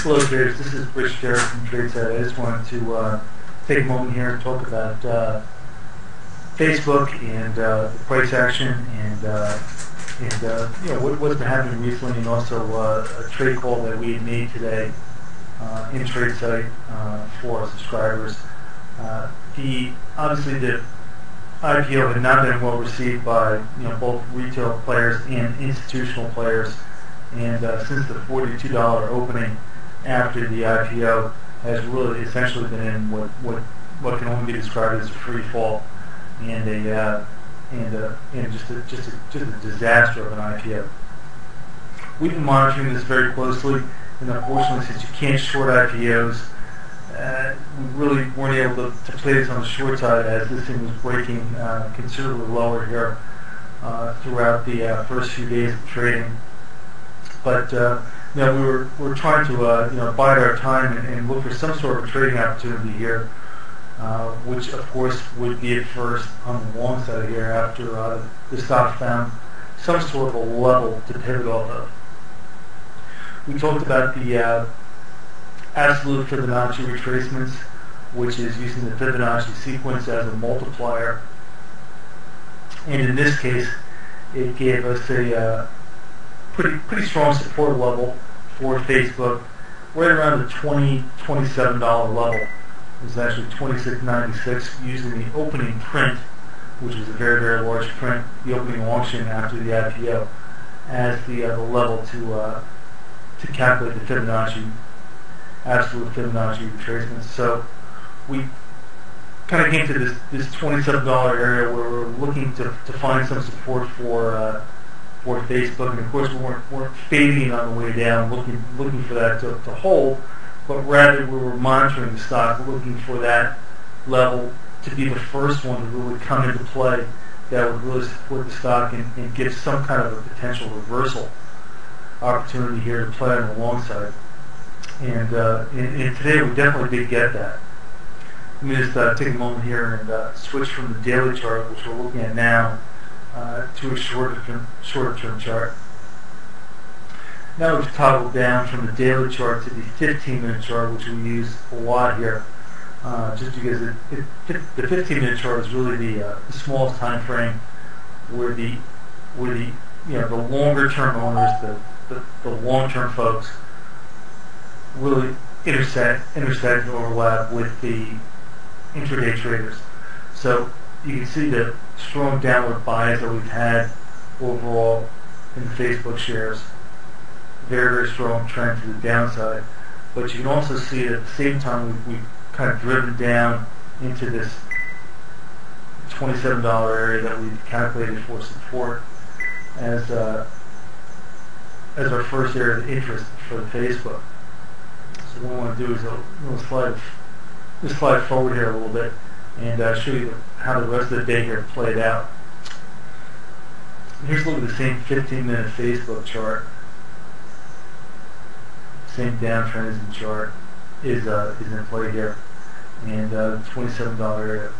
Hello traders, this is Rich Jarrett from TradeSide. I just wanted to take a moment here and talk about Facebook and the price action and what's been happening recently, and also a trade call that we had made today in TradeSide for our subscribers. Obviously the IPO had not been well received by both retail players and institutional players, and since the $42 opening after the IPO has really essentially been in what can only be described as a free fall and just a disaster of an IPO. We've been monitoring this very closely, and unfortunately, since you can't short IPOs, we really weren't able to play this on the short side, as this thing was breaking considerably lower here throughout the first few days of trading. But we were trying to bide our time and look for some sort of a trading opportunity here, which of course would be at first on the long side here after the stock found some sort of a level to pivot off of. We talked about the absolute Fibonacci retracements, which is using the Fibonacci sequence as a multiplier, and in this case it gave us a pretty strong support level for Facebook, right around the $27 level. It was actually $26.96 using the opening print, which was a very, very large print, the opening auction after the IPO, as the level to calculate the Fibonacci, absolute Fibonacci retracements. So we kind of came to this $27 area where we're looking to find some support for Facebook, and of course we weren't fading on the way down, looking for that to hold, but rather we were monitoring the stock, looking for that level to be the first one to really come into play that would really support the stock and give some kind of a potential reversal opportunity here to play on the long side. And today we definitely did get that. Let me just take a moment here and switch from the daily chart, which we're looking at now, to a shorter term chart. Now we've toggled down from the daily chart to the 15-minute chart, which we use a lot here, just because the 15-minute chart is really the smallest time frame where the longer term owners, the long term folks, really intersect and overlap with the intraday traders. So you can see the strong downward bias that we've had overall in the Facebook shares. Very, very strong trend to the downside. But you can also see that at the same time we've kind of driven down into this $27 area that we've calculated for support as our first area of interest for the Facebook. So what we want to do is we'll slide forward here a little bit and show you how the rest of the day here played out. Here's a look at the same 15-minute Facebook chart. Same downtrend chart is in play here, and the $27 area,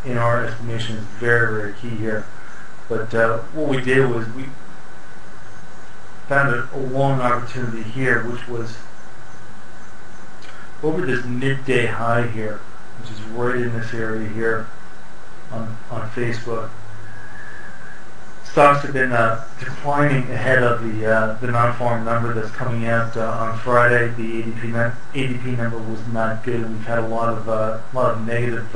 in our estimation, is very, very key here. But what we did was we found a long opportunity here, which was over this midday high here, which is right in this area here on Facebook. Stocks have been declining ahead of the non-farm number that's coming out on Friday. The ADP number was not good, and we've had a lot of negative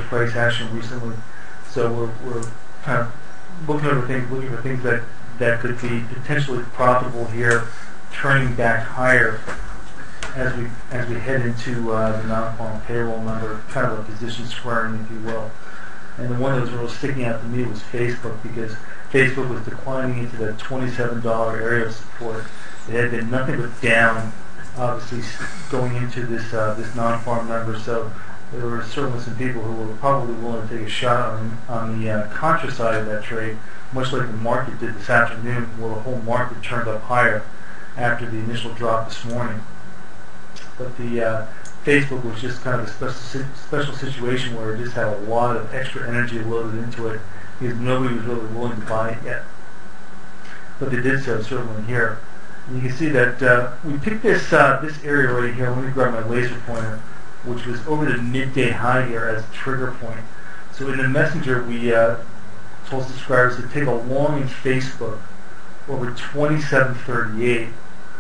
price action recently. So we're kind of looking for things that could be potentially profitable here, turning back higher as we head into the non-farm payroll number, kind of a position squaring, if you will. And the one that was really sticking out to me was Facebook, because Facebook was declining into that $27 area of support. It had been nothing but down, obviously, going into this non-farm number. So there were certainly some people who were probably willing to take a shot on the contra side of that trade, much like the market did this afternoon, where the whole market turned up higher after the initial drop this morning. But the Facebook was just kind of a special situation where it just had a lot of extra energy loaded into it, because nobody was really willing to buy it yet. But they did so certainly here. You can see that we picked this this area right here. Let me grab my laser pointer, which was over the midday high here as a trigger point. So in the messenger, we told subscribers to take a long in Facebook over 2738,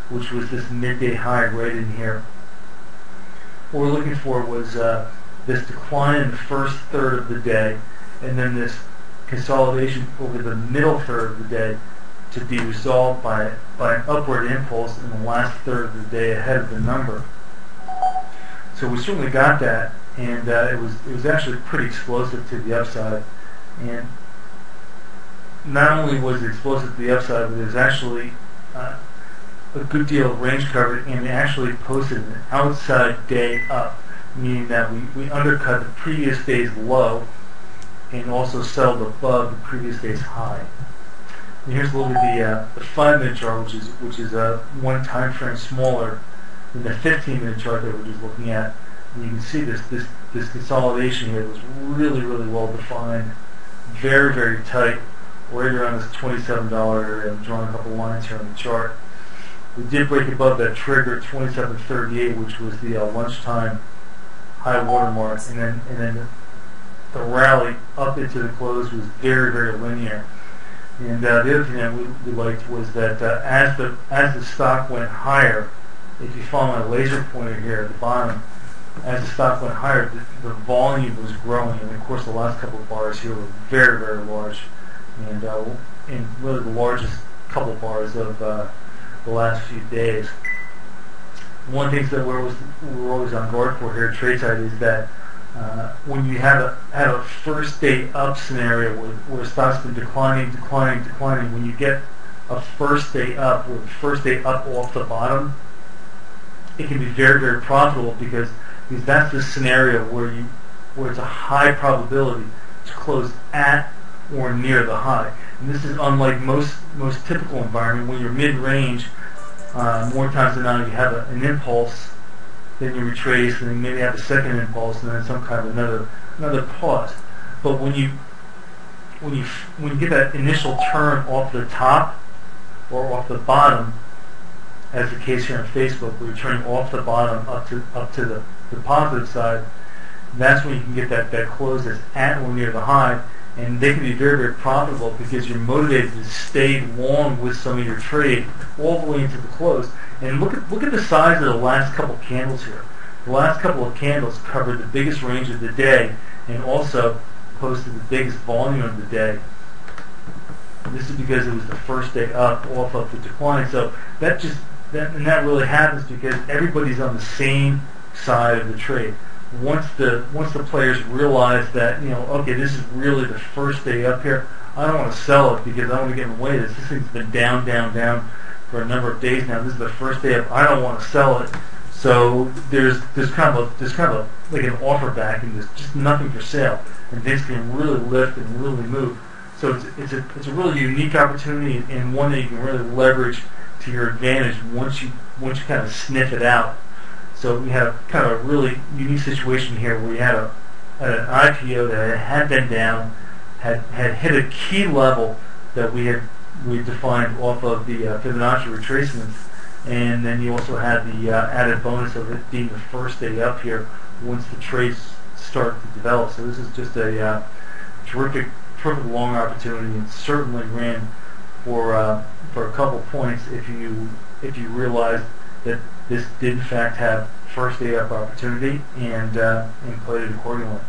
which was this midday high right in here. What we're looking for was this decline in the first third of the day, and then this consolidation over the middle third of the day to be resolved by an upward impulse in the last third of the day ahead of the number. So we certainly got that, and it was actually pretty explosive to the upside. And not only was it explosive to the upside, but it was actually a good deal of range cover, and it actually posted an outside day up, meaning that we undercut the previous day's low and also settled above the previous day's high. And here's a look at the 5-minute chart, which is one time frame smaller than the 15-minute chart that we're just looking at. And you can see this consolidation here was really well defined, very tight, right around this $27 area. I'm drawing a couple lines here on the chart. We did break above that trigger 27.38, which was the lunchtime high water mark, and then the rally up into the close was very linear. And the other thing that we liked was that as the stock went higher, if you follow my laser pointer here at the bottom, as the stock went higher, the volume was growing, and of course the last couple of bars here were very large, and really the largest couple of bars of the last few days. One thing that we're always on guard for here at Tradesight is that when you have a first day up scenario where stock's been declining, when you get a first day up, or first day up off the bottom, it can be very profitable because that's the scenario where it's a high probability to close at or near the high. And this is unlike most typical environment when you're mid-range. More times than not, you have an impulse, then you retrace, and then maybe have a second impulse, and then some kind of another pause. But when you get that initial turn off the top or off the bottom, as the case here on Facebook, where you're turning off the bottom up to the positive side, that's when you can get that close that's at or near the high, and they can be very profitable because you're motivated to stay long with some of your trade all the way into the close. And look at the size of the last couple of candles here. The last couple of candles covered the biggest range of the day and also posted the biggest volume of the day. This is because it was the first day up off of the decline. So that really happens because everybody's on the same side of the trade. Once the players realize that, okay, this is really the first day up here, I don't want to sell it because I want to get in the way of this. This thing's been down for a number of days now. This is the first day up. I don't want to sell it. So there's kind of like an offer back, and there's just nothing for sale, and things can really lift and really move. So it's a really unique opportunity, and one that you can really leverage to your advantage once you kind of sniff it out. So we have kind of a really unique situation here where we had an IPO that had been down, had hit a key level that we defined off of the Fibonacci retracements, and then you also had the added bonus of it being the first day up here once the trades start to develop. So this is just a terrific long opportunity, and certainly ran for a couple points if you realize that this did in fact have first day up opportunity and played it accordingly.